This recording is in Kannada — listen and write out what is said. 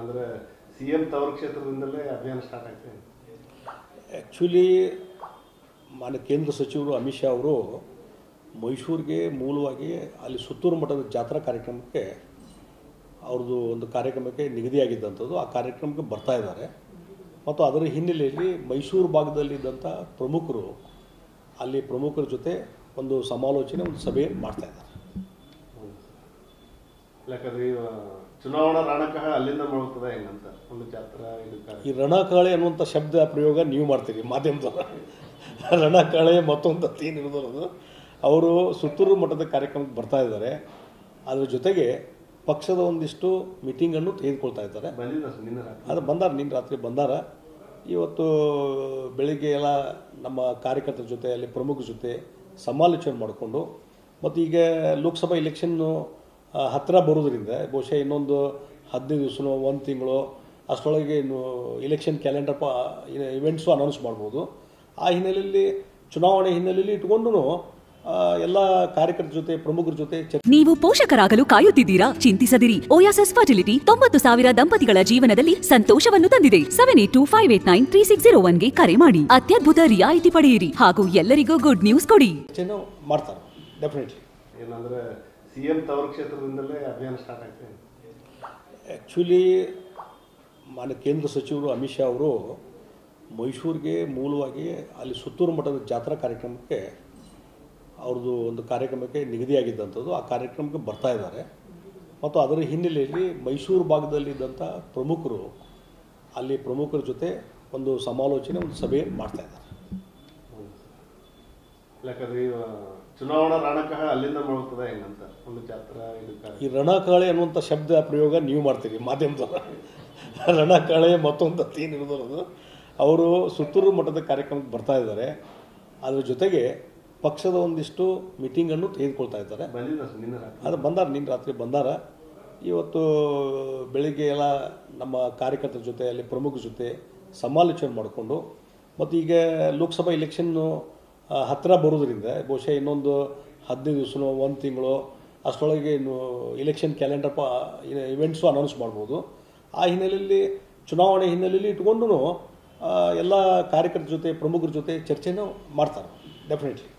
ಏನಂದರೆ CM ತವರು ಕ್ಷೇತ್ರದಿಂದಲೇ ಅಭಿಯಾನ ಸ್ಟಾರ್ಟ್ ಆಯ್ತು. ಆ್ಯಕ್ಚುಲಿ ಮಾನ್ಯ ಕೇಂದ್ರ ಸಚಿವರು ಅಮಿತ್ ಶಾ ಅವರು ಮೈಸೂರಿಗೆ ಮೂಲವಾಗಿ ಅಲ್ಲಿ ಸುತ್ತೂರು ಮಠದ ಜಾತ್ರಾ ಕಾರ್ಯಕ್ರಮಕ್ಕೆ ಅವ್ರದ್ದು ಒಂದು ಕಾರ್ಯಕ್ರಮಕ್ಕೆ ನಿಗದಿಯಾಗಿದ್ದಂಥದ್ದು. ಆ ಕಾರ್ಯಕ್ರಮಕ್ಕೆ ಬರ್ತಾ ಇದ್ದಾರೆ ಮತ್ತು ಅದರ ಹಿನ್ನೆಲೆಯಲ್ಲಿ ಮೈಸೂರು ಭಾಗದಲ್ಲಿದ್ದಂಥ ಪ್ರಮುಖರು ಅಲ್ಲಿ ಪ್ರಮುಖರ ಜೊತೆ ಒಂದು ಸಮಾಲೋಚನೆ, ಒಂದು ಸಭೆ ಮಾಡ್ತಾ ಇದ್ದಾರೆ. ಯಾಕಂದ್ರೆ ಚುನಾವಣಾ ರಣಕಹ ಅಲ್ಲಿಂದ ಮಾಡುತ್ತದೆ ಹೆಂಗಂತ ಒಂದು ಜಾತ್ರಾ ಈ ರಣಕಾಳೆ ಅನ್ನುವಂಥ ಶಬ್ದ ಪ್ರಯೋಗ ನೀವು ಮಾಡ್ತೀರಿ ಮಾಧ್ಯಮದವರು. ರಣಕಾಳೆ ಮತ್ತೊಂದು ಏನಿರೋದು, ಅವರು ಸುತ್ತೂರು ಮಠದ ಕಾರ್ಯಕ್ರಮಕ್ಕೆ ಬರ್ತಾ ಇದ್ದಾರೆ. ಅದರ ಜೊತೆಗೆ ಪಕ್ಷದ ಒಂದಿಷ್ಟು ಮೀಟಿಂಗನ್ನು ತೆಗೆದುಕೊಳ್ತಾ ಇದ್ದಾರೆ. ಅದು ಬಂದಾರ, ನಿನ್ನೆ ರಾತ್ರಿ ಬಂದಾರ. ಇವತ್ತು ಬೆಳಿಗ್ಗೆ ಎಲ್ಲ ನಮ್ಮ ಕಾರ್ಯಕರ್ತರ ಜೊತೆ ಅಲ್ಲಿ ಪ್ರಮುಖರ ಜೊತೆ ಸಮಾಲೋಚನೆ ಮಾಡಿಕೊಂಡು, ಮತ್ತು ಈಗ ಲೋಕಸಭಾ ಇಲೆಕ್ಷನ್ನು ಹತ್ತಿರ ಬರೋದ್ರಿಂದ ಬಹುಶಃ ಇನ್ನೊಂದು 15 ದಿವಸನೋ 1 ತಿಂಗಳು ಅಷ್ಟರೊಳಗೆ ಇನ್ನು ಇಲೆಕ್ಷನ್ ಕ್ಯಾಲೆಂಡರ್ ಇವೆಂಟ್ಸು ಅನೌನ್ಸ್ ಮಾಡ್ಬೋದು. ಆ ಹಿನ್ನೆಲೆಯಲ್ಲಿ ಚುನಾವಣೆ ಹಿನ್ನೆಲೆಯಲ್ಲಿ ಇಟ್ಕೊಂಡು ಎಲ್ಲ ಕಾರ್ಯಕರ್ತರ ಜೊತೆ ಪ್ರಮುಖರ ಜೊತೆ ನೀವು ಪೋಷಕರಾಗಲು ಕಾಯುತ್ತಿದ್ದೀರಾ? ಚಿಂತಿಸದಿರಿ. ಓಯಾಸಿಸ್ ಫರ್ಟಿಲಿಟಿ 90,000 ದಂಪತಿಗಳ ಜೀವನದಲ್ಲಿ ಸಂತೋಷವನ್ನು ತಂದಿದೆ. 7825893601ಗೆ ಕರೆ ಮಾಡಿ. ಅತ್ಯದ್ಭುತ ರಿಯಾಯಿತಿ ಪಡೆಯಿರಿ ಹಾಗೂ ಎಲ್ಲರಿಗೂ ಗುಡ್ ನ್ಯೂಸ್ ಕೊಡಿ. ಮಾಡ್ತಾರೆ ಡೆಫಿನೆಟ್ಲಿ. ಏನಂದ್ರೆ CM ತವರು ಕ್ಷೇತ್ರದಿಂದಲೇ ಅಭಿಯಾನ ಸ್ಟಾರ್ಟ್ ಆಯ್ತು. ಆ್ಯಕ್ಚುಲಿ ಮಾನ್ಯ ಕೇಂದ್ರ ಸಚಿವರು ಅಮಿತ್ ಶಾ ಅವರು ಮೈಸೂರಿಗೆ ಮೂಲವಾಗಿ ಅಲ್ಲಿ ಸುತ್ತೂರು ಮಠದ ಜಾತ್ರಾ ಕಾರ್ಯಕ್ರಮಕ್ಕೆ ಅವ್ರದ್ದು ಒಂದು ಕಾರ್ಯಕ್ರಮಕ್ಕೆ ನಿಗದಿಯಾಗಿದ್ದಂಥದ್ದು. ಆ ಕಾರ್ಯಕ್ರಮಕ್ಕೆ ಬರ್ತಾ ಇದ್ದಾರೆ ಮತ್ತು ಅದರ ಹಿನ್ನೆಲೆಯಲ್ಲಿ ಮೈಸೂರು ಭಾಗದಲ್ಲಿದ್ದಂಥ ಪ್ರಮುಖರು ಅಲ್ಲಿ ಪ್ರಮುಖರ ಜೊತೆ ಒಂದು ಸಮಾಲೋಚನೆ, ಒಂದು ಸಭೆ ಮಾಡ್ತಾ ಇದ್ದಾರೆ. ಯಾಕಂದ್ರೆ ಚುನಾವಣಾ ರಣಕಹ ಅಲ್ಲಿಂದ ಮಾಡುತ್ತದೆ ಹೆಂಗಂತ ಒಂದು ಜಾತ್ರಾ ಈ ರಣಕಾಳೆ ಅನ್ನುವಂಥ ಶಬ್ದ ಪ್ರಯೋಗ ನೀವು ಮಾಡ್ತೀರಿ ಮಾಧ್ಯಮದವರು. ರಣಕಾಳೆ ಮತ್ತೊಂದು ಏನಿರೋದು, ಅವರು ಸುತ್ತೂರು ಮಠದ ಕಾರ್ಯಕ್ರಮಕ್ಕೆ ಬರ್ತಾ ಇದ್ದಾರೆ. ಅದರ ಜೊತೆಗೆ ಪಕ್ಷದ ಒಂದಿಷ್ಟು ಮೀಟಿಂಗನ್ನು ತೆಗೆದುಕೊಳ್ತಾ ಇದ್ದಾರೆ. ಅದು ಬಂದಾರ, ನಿನ್ನೆ ರಾತ್ರಿ ಬಂದಾರ. ಇವತ್ತು ಬೆಳಿಗ್ಗೆ ಎಲ್ಲ ನಮ್ಮ ಕಾರ್ಯಕರ್ತರ ಜೊತೆ ಅಲ್ಲಿ ಪ್ರಮುಖರ ಜೊತೆ ಸಮಾಲೋಚನೆ ಮಾಡಿಕೊಂಡು, ಮತ್ತು ಈಗ ಲೋಕಸಭಾ ಇಲೆಕ್ಷನ್ನು ಹತ್ತಿರ ಬರೋದ್ರಿಂದ ಬಹುಶಃ ಇನ್ನೊಂದು 15 ದಿವಸನೋ 1 ತಿಂಗಳು ಅಷ್ಟರೊಳಗೆ ಇನ್ನು ಇಲೆಕ್ಷನ್ ಕ್ಯಾಲೆಂಡರ್ ಇವೆಂಟ್ಸು ಅನೌನ್ಸ್ ಮಾಡ್ಬೋದು. ಆ ಹಿನ್ನೆಲೆಯಲ್ಲಿ ಚುನಾವಣೆ ಹಿನ್ನೆಲೆಯಲ್ಲಿ ಇಟ್ಕೊಂಡು ಎಲ್ಲ ಕಾರ್ಯಕರ್ತರ ಜೊತೆ ಪ್ರಮುಖರ ಜೊತೆ ಚರ್ಚೆನೂ ಮಾಡ್ತಾರೆ ಡೆಫಿನೆಟ್ಲಿ.